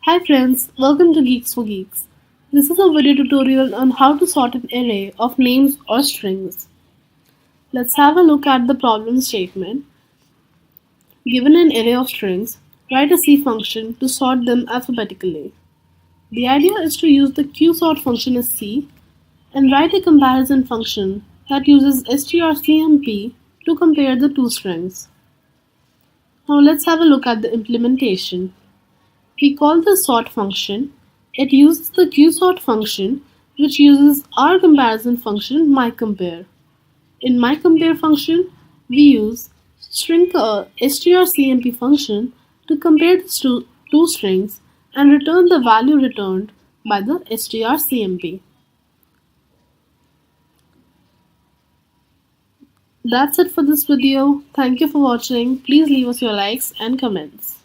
Hi friends, welcome to Geeks for Geeks. This is a video tutorial on how to sort an array of names or strings. Let's have a look at the problem statement. Given an array of strings, write a C function to sort them alphabetically. The idea is to use the qsort function as C and write a comparison function that uses strcmp to compare the two strings. Now let's have a look at the implementation. We call the sort function. It uses the qsort function, which uses our comparison function myCompare. In myCompare function, we use strcmp function to compare the two strings and return the value returned by the strcmp. That's it for this video. Thank you for watching. Please leave us your likes and comments.